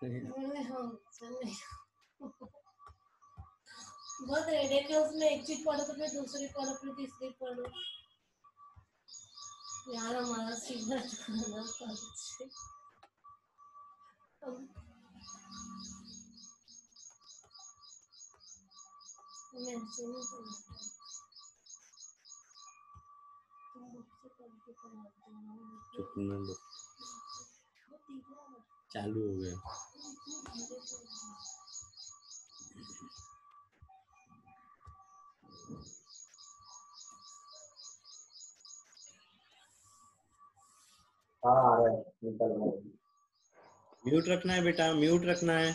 हाँ, बहुत हेडेक है उसमें, एक चीज पढ़ो तो फिर दूसरी पढ़ो फिर तीसरी पढ़ो। यार हमारा सीधा खाना चालू हो गया। म्यूट रखना है बेटा, म्यूट रखना है।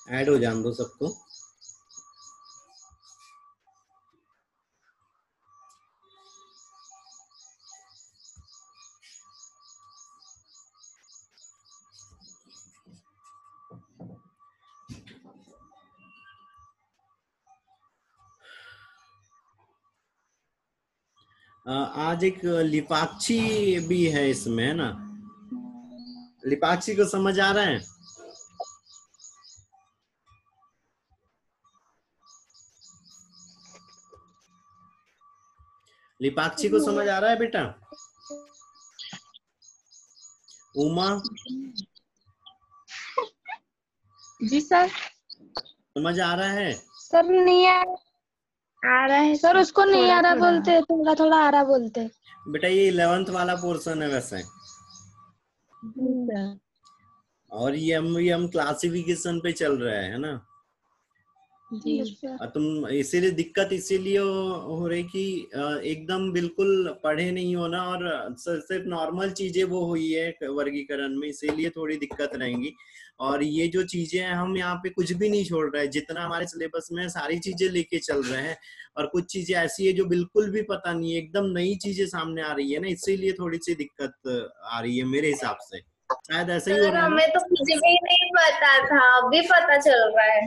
ऐड हो जान दो सबको। आज एक लिपाक्षी भी है इसमें, है ना? लिपाक्षी को समझ आ रहा है? लिपाक्षी को समझ आ रहा है बेटा? उमा जी सर। समझ आ रहा है? सर नहीं आ रहा है सर, उसको नहीं आ रहा बोलते, थोड़ा थोड़ा आ रहा बोलते। बेटा ये 11th वाला पोर्शन है वैसे। और ये हम क्लासिफिकेशन पे चल रहा है ना? जी। तुम इसीलिए दिक्कत इसीलिए हो रही कि एकदम बिल्कुल पढ़े नहीं हो ना, और सिर्फ नॉर्मल चीजें वो हुई है वर्गीकरण में, इसीलिए थोड़ी दिक्कत रहेंगी। और ये जो चीजें हैं हम यहाँ पे कुछ भी नहीं छोड़ रहे हैं, जितना हमारे सिलेबस में सारी चीजें लेके चल रहे हैं। और कुछ चीजें ऐसी है जो बिल्कुल भी पता नहीं है, एकदम नई चीजें सामने आ रही है ना, इसीलिए थोड़ी सी दिक्कत आ रही है मेरे हिसाब से। शायद ऐसा ही हो रहा है। हमें तो कुछ भी नहीं पता था, अभी पता चल रहा है।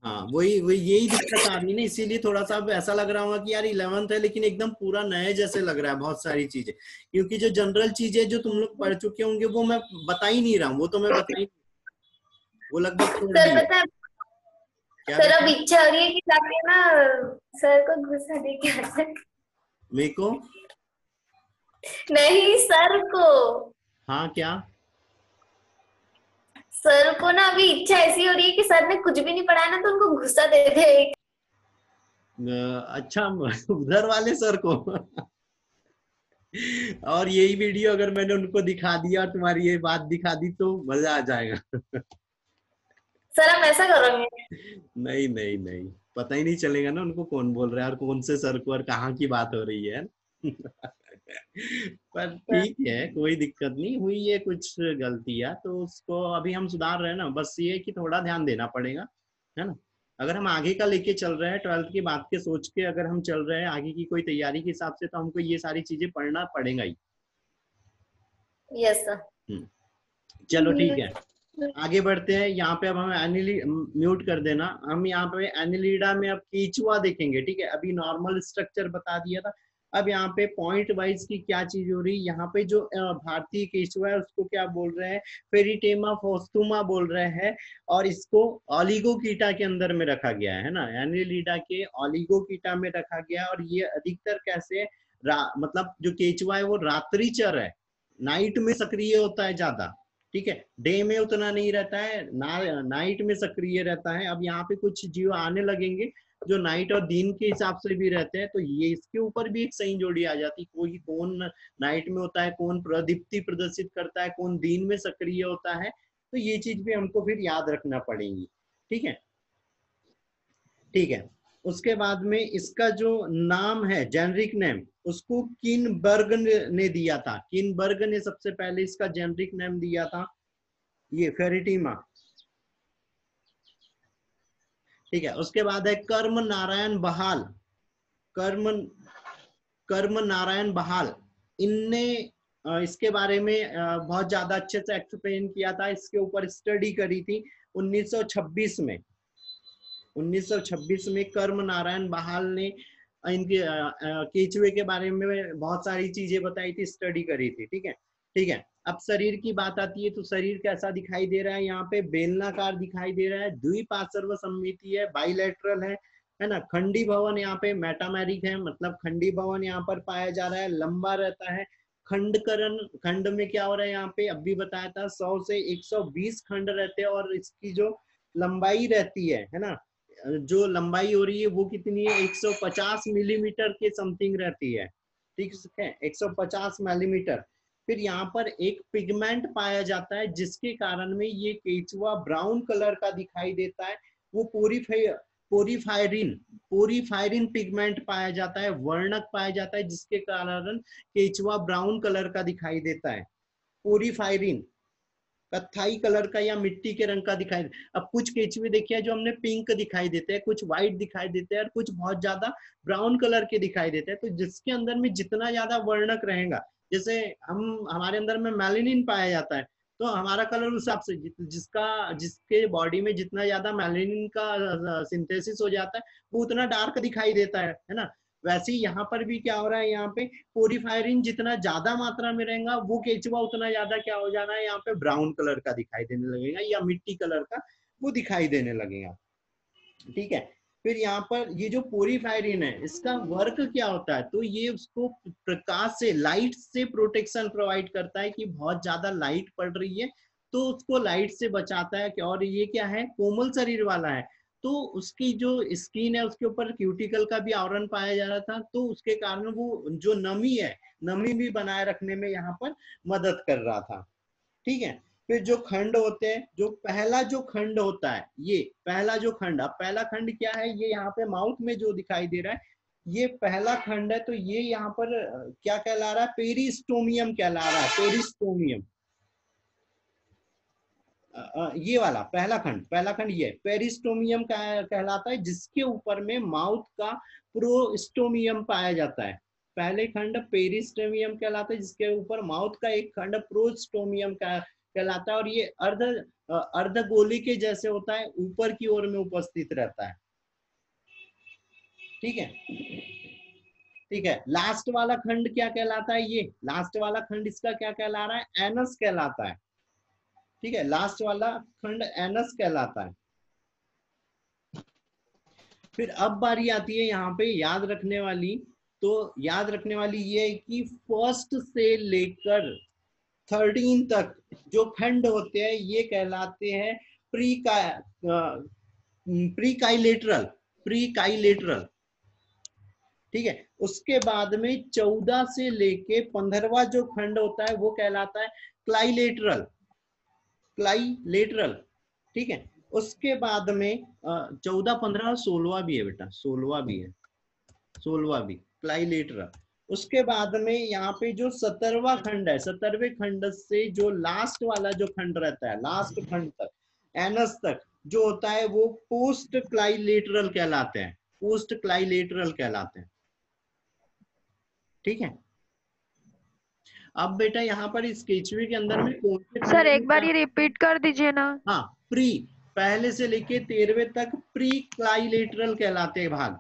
हाँ वही वही यही दिक्कत आ रही है ना, इसीलिए थोड़ा सा ऐसा लग रहा होगा कि यार 11th है लेकिन एकदम पूरा नए जैसे लग रहा है बहुत सारी चीजें। क्योंकि जो जनरल चीजें जो तुम लोग पढ़ चुके होंगे वो मैं बता ही नहीं रहा हूँ, वो तो मैं बता ही, वो लगभग छोड़ सर दिए। पता है क्या सर, अब इच्छा हो रही है कि जाके ना सर को गुस्सा दे के आ जाए। मेरे को? नहीं सर को। हाँ क्या? सर को ना अभी इच्छा ऐसी हो रही है कि सर ने कुछ भी नहीं पढ़ाया ना तो उनको गुस्सा दे दे। अच्छा उधर वाले सर को और यही वीडियो अगर मैंने उनको दिखा दिया और तुम्हारी ये बात दिखा दी तो मजा आ जाएगा। सर आप ऐसा करोगे? नहीं नहीं नहीं, पता ही नहीं चलेगा ना उनको कौन बोल रहा है और कौन से सर को और कहाँ की बात हो रही है। पर ठीक है, कोई दिक्कत नहीं हुई है, कुछ गलतियां तो उसको अभी हम सुधार रहे हैं ना, बस ये कि थोड़ा ध्यान देना पड़ेगा, है ना? अगर हम आगे का लेके चल रहे हैं 12th की बात के सोच के, अगर हम चल रहे हैं आगे की कोई तैयारी के हिसाब से, तो हमको ये सारी चीजें पढ़ना पड़ेगा ही। Yes sir. चलो ठीक है, आगे बढ़ते हैं। यहाँ पे अब हमें म्यूट कर देना। हम यहाँ पे एनिलिडा में अब कीचुआ देखेंगे, ठीक है? अभी नॉर्मल स्ट्रक्चर बता दिया था, अब यहाँ पे पॉइंट वाइज की क्या चीज हो रही है। यहाँ पे जो भारतीय केचुआ है उसको क्या बोल रहे हैं? फेरिटेमा फोस्तुमा बोल रहे हैं, और इसको ऑलिगोकीटा के अंदर में रखा गया है ना, एनिलिडा के ऑलिगोकीटा में रखा गया। और ये अधिकतर कैसे मतलब जो केचुआ है वो रात्रिचर है, नाइट में सक्रिय होता है ज्यादा, ठीक है? डे में उतना नहीं रहता है, नाइट में सक्रिय रहता है। अब यहाँ पे कुछ जीव आने लगेंगे जो नाइट और दिन के हिसाब से भी रहते हैं, तो ये इसके ऊपर भी एक सही जोड़ी आ जाती, कोई कौन नाइट में होता है, कौन प्रदीप्ति प्रदर्शित करता है, कौन दिन में सक्रिय होता है। तो ये चीज भी हमको फिर याद रखना पड़ेगी, ठीक है? ठीक है, उसके बाद में इसका जो नाम है जेनरिक नेम उसको किनबर्ग ने दिया था। किनबर्ग ने सबसे पहले इसका जेनरिक नेम दिया था, ये फेरिटीमा। ठीक है, उसके बाद है कर्म नारायण बहाल। कर्म नारायण बहाल, इनने इसके बारे में बहुत ज्यादा अच्छे से एक्सप्लेन किया था, इसके ऊपर स्टडी करी थी 1926 में। 1926 में कर्म नारायण बहाल ने इनके केचुए के बारे में बहुत सारी चीजें बताई थी, स्टडी करी थी। ठीक है, ठीक है। अब शरीर की बात आती है तो शरीर कैसा दिखाई दे रहा है, यहाँ पे बेलनाकार दिखाई दे रहा है, द्विपार्श्व सममिति है, बाइलेटरल है ना। खंडी भवन यहाँ पे मेटामेरिक है, मतलब खंडी भवन यहाँ पर पाया जा रहा है, लंबा रहता है। खंडकरण, खंड में क्या हो रहा है यहाँ पे, अभी बताया था 100 से 120 खंड रहते हैं, और इसकी जो लंबाई रहती है ना, जो लंबाई हो रही है वो कितनी है, 150 मिलीमीटर के समथिंग रहती है। ठीक है, 150 मिलीमीटर। फिर यहाँ पर एक पिगमेंट पाया जाता है जिसके कारण में ये केचुआ ब्राउन कलर का दिखाई देता है, वो पोरीफायरिन पिगमेंट पाया जाता है, वर्णक पाया जाता है, जिसके कारण केचुआ ब्राउन कलर का दिखाई देता है। पोरीफायरिन कत्थाई कलर का या मिट्टी के रंग का दिखाई। अब कुछ केचुए देखिए जो हमने पिंक दिखाई देते हैं, कुछ व्हाइट दिखाई देते हैं, और कुछ बहुत ज्यादा ब्राउन कलर के दिखाई देते हैं। तो जिसके अंदर में जितना ज्यादा वर्णक रहेगा, जैसे हमारे अंदर में मेलानिन पाया जाता है, तो हमारा कलर उस हिसाब से जिसके बॉडी में जितना ज्यादा मेलानिन का सिंथेसिस हो जाता है वो उतना डार्क दिखाई देता है ना। वैसे ही यहाँ पर भी क्या हो रहा है, यहाँ पे पोरीफायरिन जितना ज्यादा मात्रा में रहेगा वो केचुआ उतना ज्यादा क्या हो जाना है, यहाँ पे ब्राउन कलर का दिखाई देने लगेगा या मिट्टी कलर का वो दिखाई देने लगेगा। ठीक है, फिर यहाँ पर ये जो पोरीफायरिन है इसका वर्क क्या होता है, तो ये उसको प्रकाश से, लाइट से प्रोटेक्शन प्रोवाइड करता है कि बहुत ज्यादा लाइट पड़ रही है तो उसको लाइट से बचाता है। और ये क्या है, कोमल शरीर वाला है, तो उसकी जो स्किन है उसके ऊपर क्यूटिकल का भी आवरण पाया जा रहा था, तो उसके कारण वो जो नमी है, नमी भी बनाए रखने में यहाँ पर मदद कर रहा था। ठीक है, फिर जो खंड होते हैं, जो पहला जो खंड होता है, ये पहला जो खंड, अब पहला खंड क्या है, ये यहाँ पे माउथ में जो दिखाई दे रहा है ये पहला खंड है। तो ये यहाँ पर क्या कहला रहा है, पेरिस्टोमियम कहला रहा है, पेरिस्टोमियम। ये वाला पहला खंड ये पेरिस्टोमियम कहलाता है, जिसके ऊपर में माउथ का प्रोस्टोमियम पाया जाता है। पहले खंड पेरिस्टोमियम कहलाता है, जिसके ऊपर माउथ का एक खंड प्रोस्टोमियम कहलाता है, और ये अर्धगोली के जैसे होता है, ऊपर की ओर में उपस्थित रहता है। ठीक है, ठीक है। लास्ट वाला खंड क्या कहलाता है, ये लास्ट वाला खंड इसका क्या कहला रहा है, एनस कहलाता है। ठीक है, लास्ट वाला खंड एनस कहलाता है। फिर अब बारी आती है यहाँ पे याद रखने वाली, तो याद रखने वाली ये है कि फर्स्ट से लेकर 13 तक जो खंड होते हैं ये कहलाते हैं प्रीकाइलेटरल। ठीक है, उसके बाद में 14 से लेके 15वां जो खंड होता है वो कहलाता है क्लाइलेटरल। ठीक है, उसके बाद में 14, 15, 16वां भी है बेटा, 16वां भी क्लाइलेटरल। उसके बाद में यहाँ पे जो 17वां खंड है, 17वें खंड से जो लास्ट वाला जो खंड रहता है, लास्ट खंड तक, एनस तक जो होता है वो पोस्ट क्लाइलेटरल कहलाते हैं। ठीक है, अब बेटा यहाँ पर इस केचुए के अंदर में कौन से सर एक बार ये रिपीट कर दीजिए ना। हाँ, प्री, पहले से लेके 13वें तक प्री क्लाइलेटरल कहलाते हैं भाग।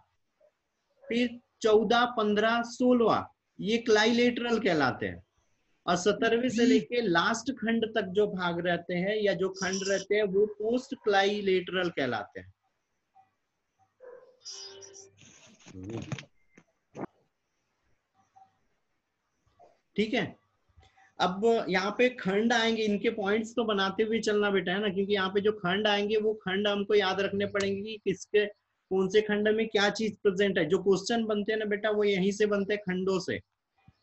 फिर 14, 15, 16वां ये क्लाइलेटरल कहलाते हैं, और 17वें से लेके लास्ट खंड तक जो भाग रहते हैं या जो खंड रहते हैं वो पोस्ट क्लाइलेटरल कहलाते हैं। ठीक है, अब यहाँ पे खंड आएंगे, इनके पॉइंट्स तो बनाते हुए चलना बेटा, है ना, क्योंकि यहाँ पे जो खंड आएंगे वो खंड हमको याद रखने पड़ेंगे कि किसके कौन से खंड में क्या चीज प्रेजेंट है। जो क्वेश्चन बनते हैं ना बेटा वो यहीं से बनते हैं, खंडों से।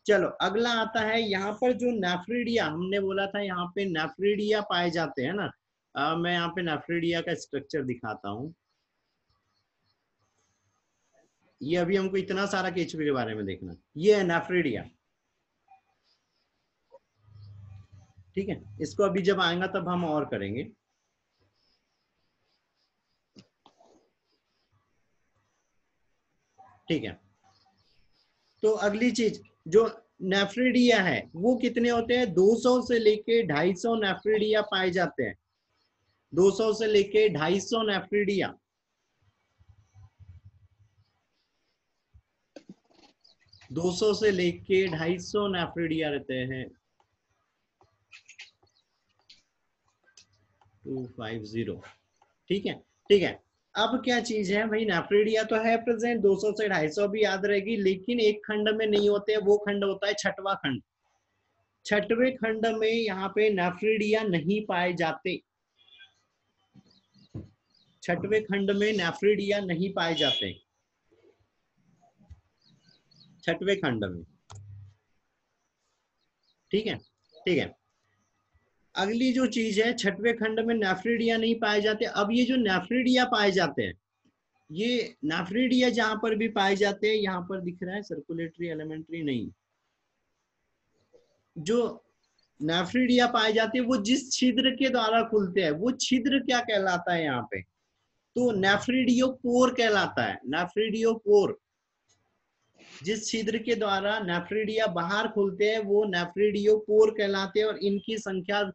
चलो अगला आता है यहाँ पर जो नेफ्रिडिया, हमने बोला था यहाँ पे नेफ्रिडिया पाए जाते हैं ना। मैं यहाँ पे नेफ्रिडिया का स्ट्रक्चर दिखाता हूँ। ये अभी हमको इतना सारा केचुए के बारे में देखना। ये है नेफ्रिडिया, ठीक है। इसको अभी जब आएगा तब हम और करेंगे। ठीक है, तो अगली चीज जो नेफ्रिडिया है वो कितने होते हैं? 200 से लेके 250 नेफ्रिडिया पाए जाते हैं। 200 से लेके 250 नेफ्रिडिया। दो सौ से लेके 250 नेफ्रिडिया रहते हैं। 250, ठीक है, ठीक है। अब क्या चीज है भाई, नेफ्रिडिया तो है प्रेजेंट, 200 से 250 भी याद रहेगी, लेकिन एक खंड में नहीं होते। वो खंड होता है छठवां खंड। छठवें खंड में यहाँ पे नेफ्रिडिया नहीं पाए जाते। छठवें खंड में नेफ्रिडिया नहीं पाए जाते, छठवें खंड में, ठीक है, ठीक है। अगली जो चीज है, छठवें खंड में नेफ्रिडिया नहीं पाए जाते। अब ये जो नेफ्रिडिया पाए जाते हैं, ये नेफ्रिडिया जहां पर भी पाए जाते हैं, यहाँ पर दिख रहा है सर्कुलेटरी एलिमेंट्री नहीं, जो नेफ्रिडिया पाए जाते हैं वो जिस छिद्र के द्वारा खुलते हैं, वो छिद्र क्या कहलाता है यहाँ पे? तो नेफ्रिडियोपोर कहलाता है। नेफ्रिडियोपोर, जिस छिद्र के द्वारा नेफ्रिडिया बाहर खुलते हैं वो नेफ्रिडियोपोर कहलाते हैं, और इनकी संख्या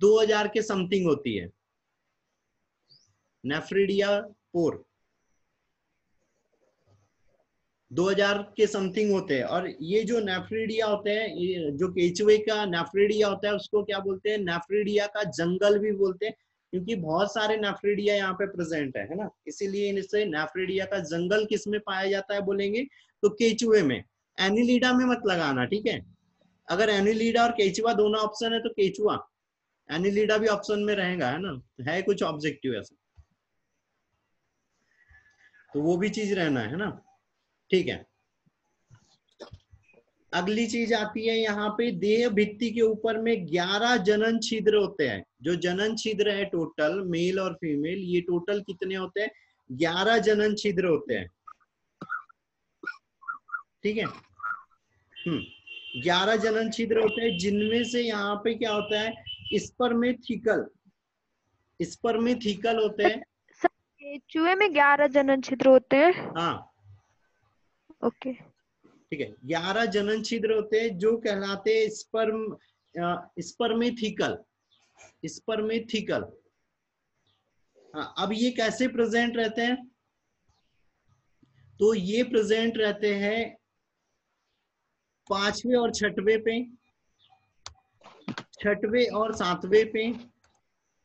2000 के समथिंग होती है। नेफ्रिडियोपोर 2000 के समथिंग होते हैं। और ये जो नेफ्रिडिया होते हैं, ये जो केचुए का नेफ्रिडिया होता है उसको क्या बोलते हैं? नेफ्रिडिया का जंगल भी बोलते हैं, क्योंकि बहुत सारे नेफ्रिडिया यहाँ पे प्रेजेंट है ना, इसीलिए इनसे नेफ्रिडिया का जंगल किस में पाया जाता है बोलेंगे? तो केचुए में। एनिलिडा में मत लगाना, ठीक है। अगर एनिलिडा और केचुआ दोनों ऑप्शन है तो केचुआ, एनिलिडा भी ऑप्शन में रहेगा, है ना, है कुछ ऑब्जेक्टिव ऐसा, तो वो भी चीज रहना है ना, ठीक है। अगली चीज आती है यहाँ पे, देह भित्ति के ऊपर में 11 जनन छिद्र होते हैं। जो जनन छिद्र है टोटल, मेल और फीमेल, ये टोटल कितने होते हैं? 11 जनन छिद्र होते हैं, ठीक है। 11 जनन छिद्र होते हैं, जिनमें से यहाँ पे क्या होता है? स्पर्मेथिकल, स्पर्मेथिकल होते हैं। केचुए में 11 जनन छिद्र होते हैं। हाँ, ओके, ठीक है। 11 जनन छिद्र होते हैं जो कहलाते हैं स्पर्मेथिकल, स्पर्मेथिकल। हाँ, अब ये कैसे प्रेजेंट रहते हैं? तो ये प्रेजेंट रहते हैं 5वें और 6वें पे, 6वें और 7वें पे,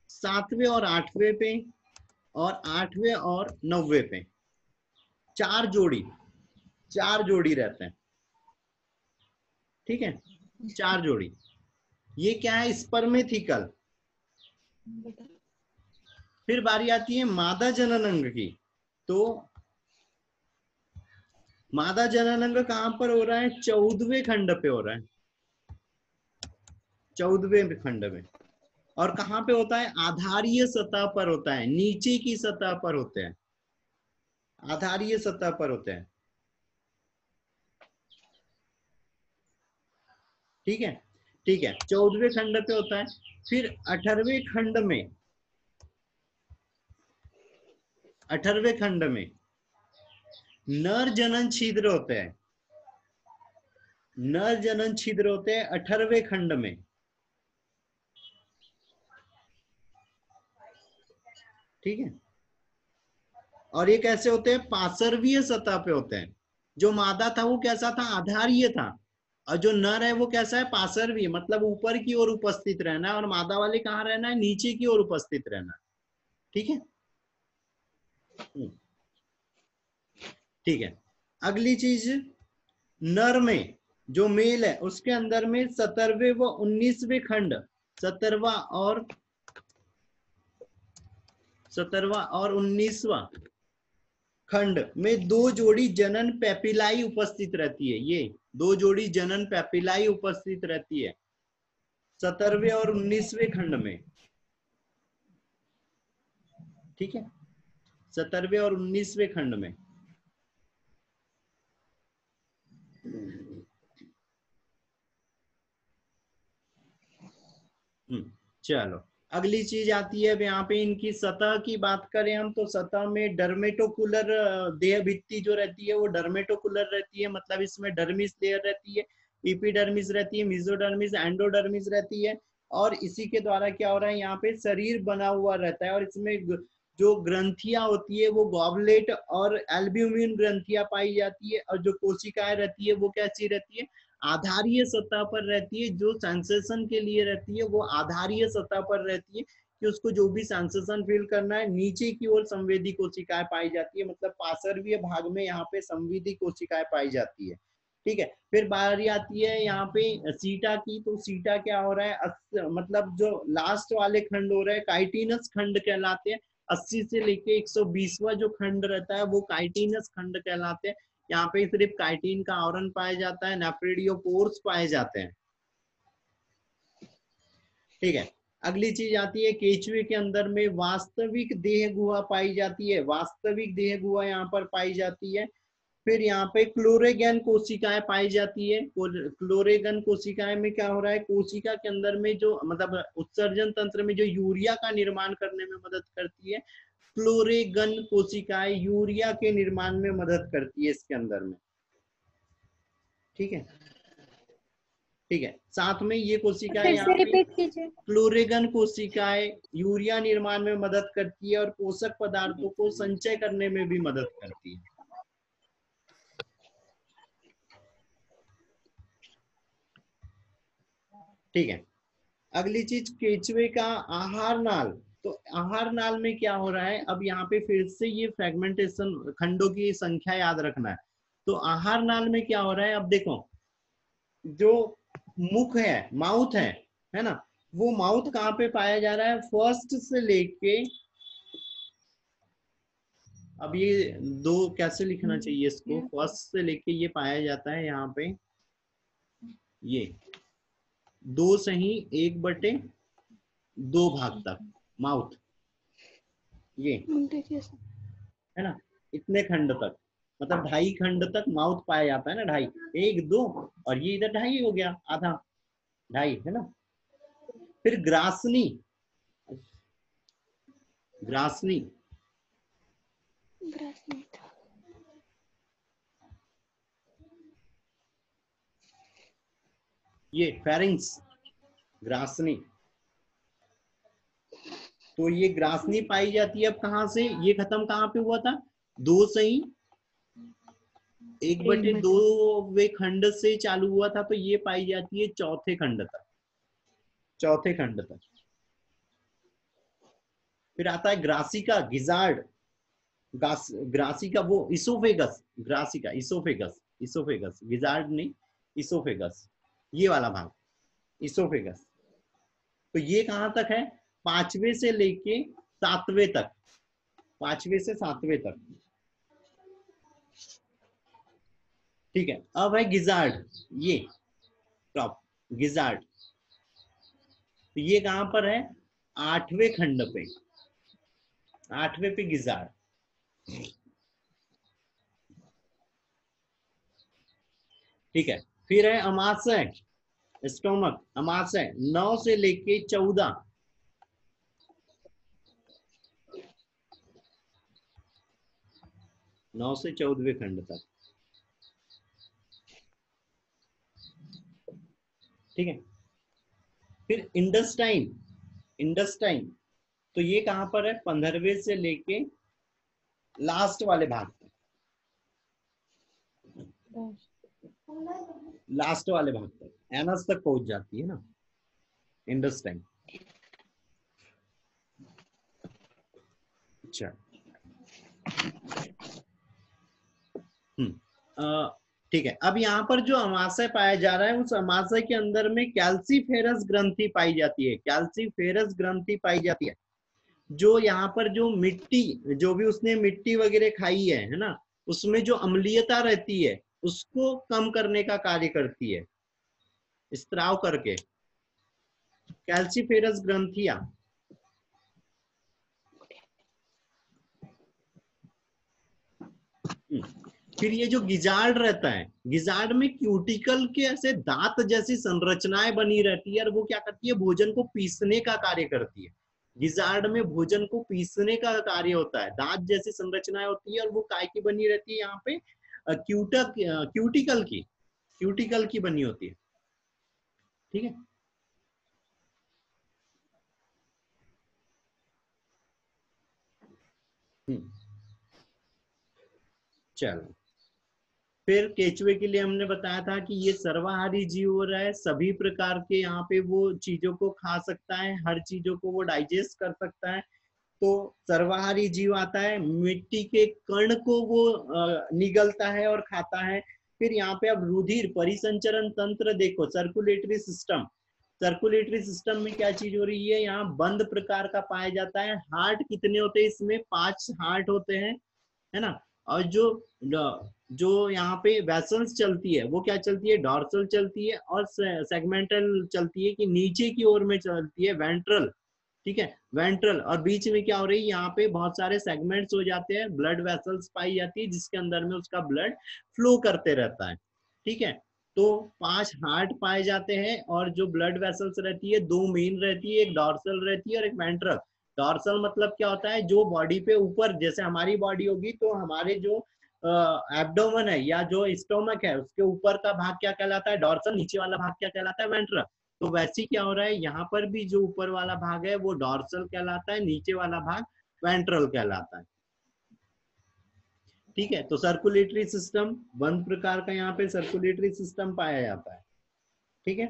7वें और 8वें पे, और 8वें और 9वें पे। 4 जोड़ी रहते हैं, ठीक है, 4 जोड़ी। ये क्या है? स्पर्मेथिकल। फिर बारी आती है मादा जनन अंग की। तो मादा जनन अंग कहां पर हो रहा है? 14वें खंड पे हो रहा है, 14वें खंड में। और कहां पे होता है? आधारीय सतह पर होता है, नीचे की सतह पर होते हैं, आधारीय सतह पर होते हैं, ठीक है, ठीक है। 14वें खंड पे होता है। फिर 18वें खंड में, 18वें खंड में नर जनन छिद्र होते हैं, नर जनन छिद्र होते हैं 18वें खंड में, ठीक है। और ये कैसे होते हैं? पार्श्वीय सतह पे होते हैं। जो मादा था वो कैसा था? आधारीय था, और जो नर है वो कैसा है? पार्श्वीय, मतलब ऊपर की ओर उपस्थित रहना है, और मादा वाले कहाँ रहना है? नीचे की ओर उपस्थित रहना है, ठीक है, ठीक है। अगली चीज, नर में जो मेल है उसके अंदर में 17वें व 19वें खंड, 17वां और 19वां खंड में 2 जोड़ी जनन पेपिलाई उपस्थित रहती है। ये 2 जोड़ी जनन पेपिलाई उपस्थित रहती है 17वें और 19वें खंड में, ठीक है, 17वें और 19वें खंड में। चलो अगली चीज आती है। अब यहाँ पे इनकी सतह की बात करें हम, तो सतह में डर्मेटोकुलर देह भित्ति जो रहती है वो डर्मेटोकुलर रहती है, मतलब इसमें डर्मिस लेयर रहती है, इपिडर्मिस रहती है, मेसोडर्मिस, एंडोडर्मिस रहती है। और इसी के द्वारा क्या हो रहा है, यहाँ पे शरीर बना हुआ रहता है। और इसमें जो ग्रंथियां होती है वो गॉबलेट और एल्ब्यूमिन ग्रंथियां पाई जाती है। और जो कोशिकाएं रहती है वो कैसी रहती है, आधारीय सतह पर रहती है। जो सेंसेशन के लिए रहती है वो आधारीय सतह पर रहती है, कि उसको जो भी सेंसेशन फील करना है। नीचे की ओर संवेदी कोशिकाएं पाई जाती है, मतलब पार्श्वीय भाग में यहाँ पे संवेदी कोशिकाएं पाई जाती है। ठीक है, फिर बारी आती है यहाँ पे सीटा की। तो सीटा क्या हो रहा है, मतलब जो लास्ट वाले खंड हो रहे हैं काइटिनस खंड कहलाते हैं। 80 से लेके 120वां जो खंड रहता है वो काइटिनस खंड कहलाते हैं। यहाँ पे सिर्फ काइटिन का आवरण पाया जाता है, नेफ्रिडियोपोर्स पाए जाते हैं। ठीक है, अगली चीज आती है केचुए के अंदर में वास्तविक देह गुहा पाई जाती है। वास्तविक देह गुहा यहाँ पर पाई जाती है। फिर यहाँ पे क्लोरेगन कोशिकाएं पाई जाती है। क्लोरेगन कोशिकाएं में क्या हो रहा है, कोशिका के अंदर में जो मतलब उत्सर्जन तंत्र में जो यूरिया का निर्माण करने में मदद करती है, क्लोरेगन कोशिकाएं यूरिया के निर्माण में मदद करती है इसके अंदर में। ठीक है, ठीक है, साथ में ये कोशिकाएं फिर यहाँ से पे रिपीट कीजिए। क्लोरेगन कोशिकाएं यूरिया निर्माण में मदद करती है और पोषक पदार्थों को संचय करने में भी मदद करती है। ठीक है, अगली चीज केचुए का आहार नाल। तो आहार नाल में क्या हो रहा है, अब यहाँ पे फिर से ये फ्रेगमेंटेशन खंडों की संख्या याद रखना है। तो आहार नाल में क्या हो रहा है, अब देखो जो मुख है, माउथ है ना, वो माउथ कहाँ पे पाया जा रहा है, फर्स्ट से लेके, अब ये दो कैसे लिखना चाहिए इसको, फर्स्ट से लेके ये पाया जाता है यहाँ पे, ये 2/1/2 भाग तक माउथ, ये है ना, इतने खंड तक, मतलब 2.5 खंड तक माउथ पाया जाता है ना, 2.5, 1 2, और ये इधर 2.5 हो गया, आधा 2.5 है ना। फिर ग्रासनी, ग्रासनी ये फेरिंग्स, ग्रासनी, तो ये ग्रासनी पाई जाती है। अब कहां से, ये खत्म कहां पे हुआ था, 2/1/2 खंड से चालू हुआ था, तो ये पाई जाती है चौथे खंड तक, चौथे खंड तक। फिर आता है ग्रासिका, गिजार्ड, ग्रासिका वो इसोफेगस, ग्रासिका इसोफेगस, इसोफेगस, गिजार्ड नहीं, इसोफेगस, ये वाला भाग इसोफेगस। तो ये कहां तक है, 5वें से लेके 7वें तक, 5वें से 7वें तक। ठीक है, अब है गिजार्ड, ये टॉप गिजार्ड, तो ये कहां पर है, 8वें खंड पे, 8वें पे गिजार्ड। ठीक है, फिर है अमाशय, स्टोमक, अमाशय 9 से लेके 14, 9 से 14वें खंड तक। ठीक है, फिर इंडस्टाइन, इंडस्टाइन, तो ये कहां पर है, 15वें से लेके लास्ट वाले भाग तक, लास्ट वाले भाग तक, एनस तक पहुंच जाती है ना इंडस्टाइन। अच्छा, ठीक है, अब यहाँ पर जो अमाशय पाया जा रहा है, उस अमाशय के अंदर में कैल्सीफेरस ग्रंथि पाई जाती है, कैल्सीफेरस ग्रंथि पाई जाती है, जो यहाँ पर जो मिट्टी, जो भी उसने मिट्टी वगैरह खाई है ना, उसमें जो अम्लीयता रहती है उसको कम करने का कार्य करती है, स्त्राव करके, कैल्सीफेरस ग्रंथियां। फिर ये जो गिजार्ड रहता है, गिजार्ड में क्यूटिकल के ऐसे दांत जैसी संरचनाएं बनी रहती है और वो क्या करती है, भोजन को पीसने का कार्य करती है। गिजार्ड में भोजन को पीसने का कार्य होता है, दांत जैसी संरचनाएं होती है और वो काय की बनी रहती है, यहाँ पे क्यूटिकल की बनी होती है। ठीक है, चलो। फिर केचुए के लिए हमने बताया था कि ये सर्वाहारी जीव हो रहा है, सभी प्रकार के यहाँ पे वो चीजों को खा सकता है, हर चीजों को वो डाइजेस्ट कर सकता है। तो सर्वाहारी जीव आता है, मिट्टी के कण को वो निगलता है और खाता है। फिर यहाँ पे अब रुधिर परिसंचरण तंत्र देखो, सर्कुलेटरी सिस्टम। सर्कुलेटरी सिस्टम में क्या चीज हो रही है, यहाँ बंद प्रकार का पाया जाता है। हार्ट कितने होते हैं इसमें, 5 हार्ट होते हैं, है ना। और जो यहाँ पे वेसल्स चलती है वो क्या चलती है, डॉर्सल चलती है और सेगमेंटल चलती है, कि नीचे की ओर में चलती है, वेंट्रल। ठीक है, वेंट्रल। और बीच में क्या हो रही है, यहाँ पे बहुत सारे सेगमेंट्स हो जाते हैं, ब्लड वेसल्स पाई जाती है जिसके अंदर में उसका ब्लड फ्लो करते रहता है। ठीक है, तो 5 हार्ट पाए जाते हैं और जो ब्लड वेसल्स रहती है 2 मेन रहती है, एक डॉर्सल रहती है और एक वेंट्रल। डॉर्सल मतलब क्या होता है, जो बॉडी पे ऊपर, जैसे हमारी बॉडी होगी तो हमारे जो एब्डोमेन है या जो स्टोमक है उसके ऊपर का भाग क्या कहलाता है, डॉर्सल। नीचे वाला भाग क्या कहलाता है, वेंट्रल। तो वैसे क्या हो रहा है, यहाँ पर भी जो ऊपर वाला भाग है वो डॉर्सल कहलाता है, नीचे वाला भाग वेंट्रल कहलाता है। ठीक है, तो सर्कुलेटरी सिस्टम बंद प्रकार का यहाँ पे सर्कुलेटरी सिस्टम पाया जाता है। ठीक है,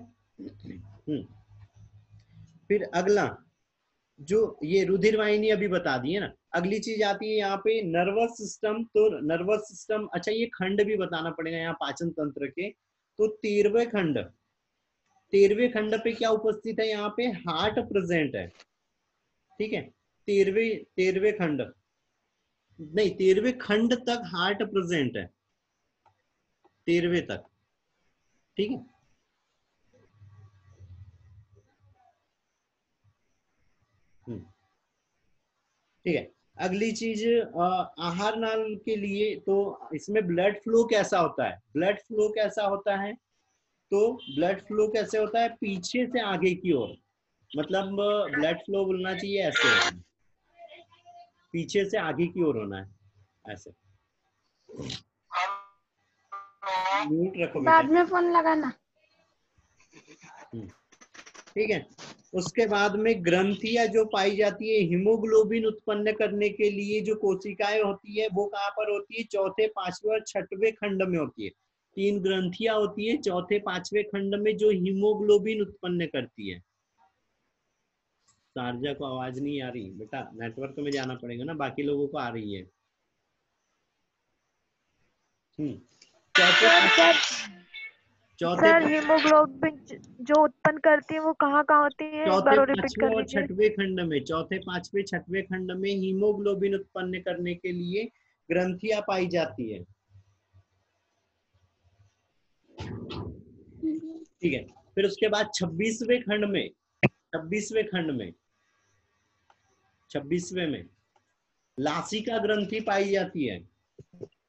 फिर अगला जो ये रुधिर वाहिनी अभी बता दी है ना, अगली चीज आती है यहाँ पे नर्वस सिस्टम। तो नर्वस सिस्टम, अच्छा ये खंड भी बताना पड़ेगा यहाँ पाचन तंत्र के। तो 13वें खंड पे क्या उपस्थित है, यहाँ पे हार्ट प्रेजेंट है। ठीक है, 13वें खंड नहीं, 13वें खंड तक हार्ट प्रेजेंट है, 13वें तक। ठीक है, ठीक है। अगली चीज आहार नाल के लिए, तो इसमें ब्लड फ्लो कैसा होता है, ब्लड फ्लो कैसा होता है, तो ब्लड फ्लो कैसे होता है, पीछे से आगे की ओर। मतलब ब्लड फ्लो बोलना चाहिए ऐसे, पीछे से आगे की ओर होना है, ऐसे। म्यूट रखो बाद बेटा। में फोन लगाना। ठीक है, उसके बाद में ग्रंथियां जो पाई जाती है हीमोग्लोबिन उत्पन्न करने के लिए, जो कोशिकाएं होती है वो कहाँ पर होती है, चौथे, पांचवें और छठवें खंड में होती है। 3 ग्रंथियां होती है चौथे, पांचवें खंड में जो हीमोग्लोबिन उत्पन्न करती है। शारजा को आवाज नहीं आ रही बेटा, नेटवर्क में जाना पड़ेगा ना, बाकी लोगों को आ रही है। सर हीमोग्लोबिन जो उत्पन्न करती है वो कहाँ कहाँ होती है, एक बार और रिपीट कर और दीजिए। छठवें खंड में, चौथे, पांचवें, छठवें खंड में हीमोग्लोबिन उत्पन्न करने के लिए ग्रंथियां पाई जाती है। ठीक है, फिर उसके बाद 26वें खंड में, 26वें में लासिका ग्रंथि पाई जाती है।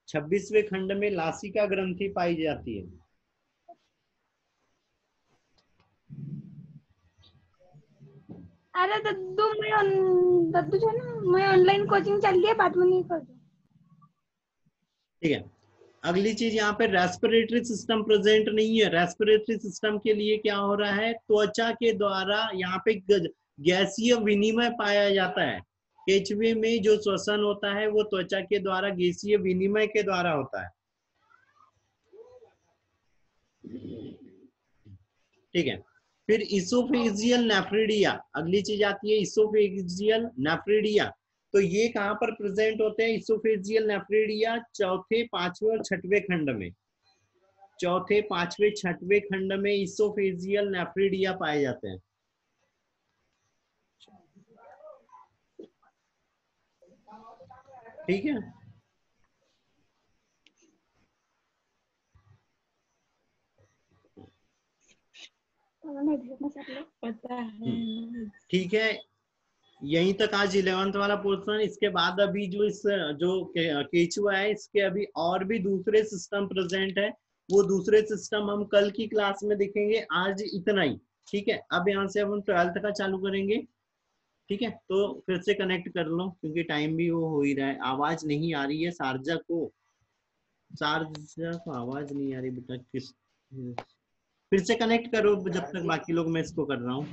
26वें खंड में लासिका ग्रंथि पाई जाती है। अरे दद्दू जो ना, मैं ऑनलाइन कोचिंग चल रही है, बाद में नहीं कर दो। ठीक है, अगली चीज यहाँ पे रेस्पिरेटरी सिस्टम प्रेजेंट नहीं है। रेस्पिरेटरी सिस्टम के लिए क्या हो रहा है, त्वचा के द्वारा यहाँ पे गैसीय विनिमय पाया जाता है। केचुए में जो श्वसन होता है वो त्वचा के द्वारा गैसीय विनिमय के द्वारा होता है। ठीक है, फिर इसोफेजियल नेफ्रिडिया, अगली चीज आती है इसोफेजियल नेफ्रिडिया। तो ये कहां पर प्रेजेंट होते हैं, इसोफेजियल नेफ्रिडिया चौथे, पांचवें और छठवें खंड में। चौथे, पांचवें, छठवें खंड में इसोफेजियल नेफ्रिडिया पाए जाते हैं। ठीक है, पता है। ठीक है, यहीं तक आज 11th वाला पोर्शन। इसके बाद अभी जो केचुआ है, इसके अभी और भी दूसरे सिस्टम प्रेजेंट है। वो दूसरे सिस्टम हम कल की क्लास में देखेंगे, आज इतना ही। ठीक है, अब यहाँ से हम 12th का चालू करेंगे। ठीक है, तो फिर से कनेक्ट कर लो क्योंकि टाइम भी वो हो ही रहा है। आवाज नहीं आ रही है शारजा को आवाज नहीं आ रही बेटा। फिर से कनेक्ट करो जब तक बाकी लोग मैं इसको कर रहा हूँ।